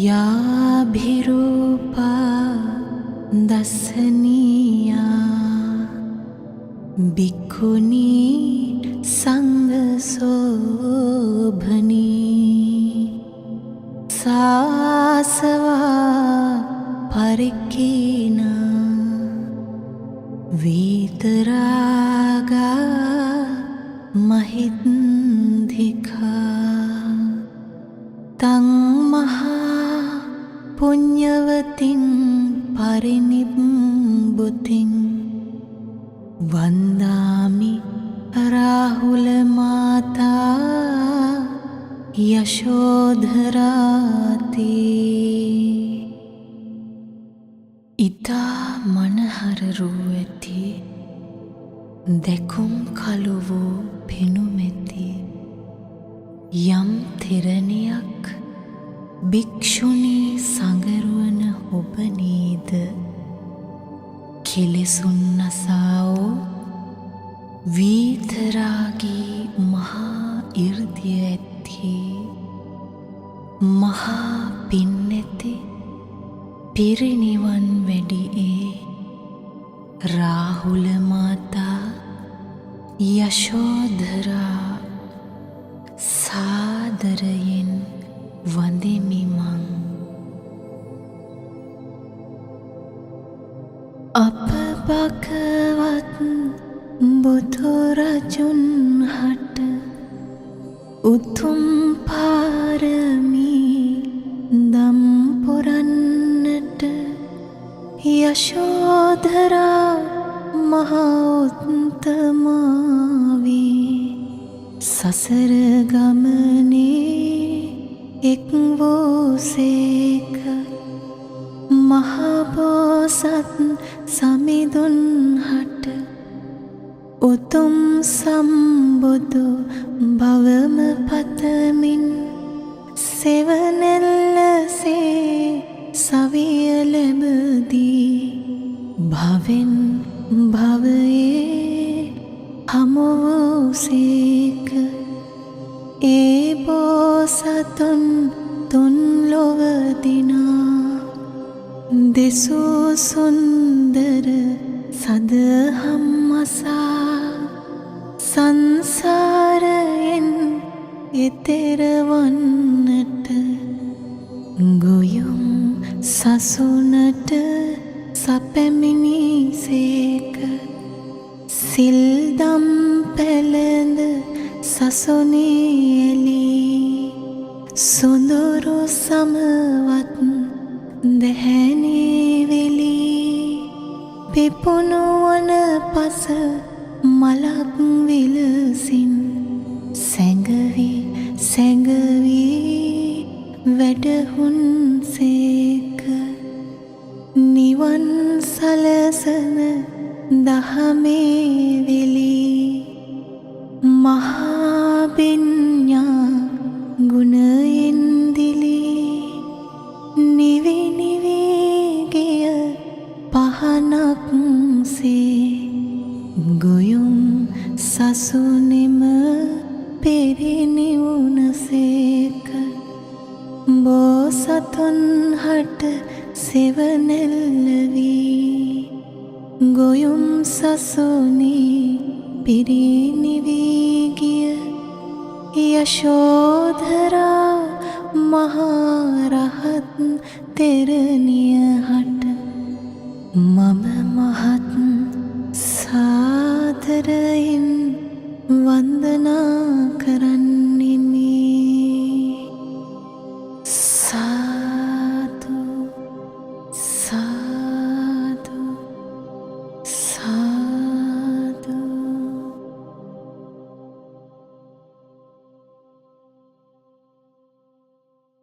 याभिरूपा दसनिया भिक्खुनी संगशोभनी सासवा परिकीना वीतरागा महिन्धिका तं महा पुण्यवतिं परिनिब्बुतिं वन्दामि राहुलमाता यशोधराते ඉතා මනහර රූ ඇති දැකුම් කළුවෝ පෙනුමැති යම් තෙරණියක් භික්ෂුණී සඟරුවන ඔබ නේද කෙලෙසුන් නසාවෝ වීතරාගී මහා ඉර්ධිය ඇති මහා පින් නැති පිරිනිවන් වැඩියේ රාහුල මාතා යශෝධරා සාදරයෙන් වඳිමි මං. අප භගවත් බුදුරජුන් හට උතුම් පාරමී දම් පුරන්නට යශෝධරා මහා උත්තමාවේ සසර ගමනේ එක් වූසේක මහා බෝසත් සමිඳුන් හට උතුම් සම්බුදු භවම පතමින් සෙවණැල්ලසේ සවිය ලැබදී භවෙන් භවයේ හමු වූසේක ඒ බෝසතුන් තුන් ලොව දිනා දෙසූ සුන්දර සදහම් අසා සංසාරයෙන් එතෙර වන්නට ගොයුම් සසුනට සැපැමිණිසේක සිල්දම් පැළඳ සසුනේ එළී සොඳුරු සමවත් දැහැනේ වෙලී පිපුණු වන පස මලක් විලසින් සැඟවි සැඟවි වැඩහුන්සේක නිවන් සලසන දහමේ වෙලී මහා විඤ්ඤා ගුණයෙන් දිලී නිවි නිවි ගිය පහනක්සේ ගොයුම් සසුනෙම පිරිනිවුනසේක බෝසතුන් හට සෙවණැල්ල වී ගොයුම් සසුනේ පිරිනිවී ගිය යශෝධරා මහා රහත් තෙරණිය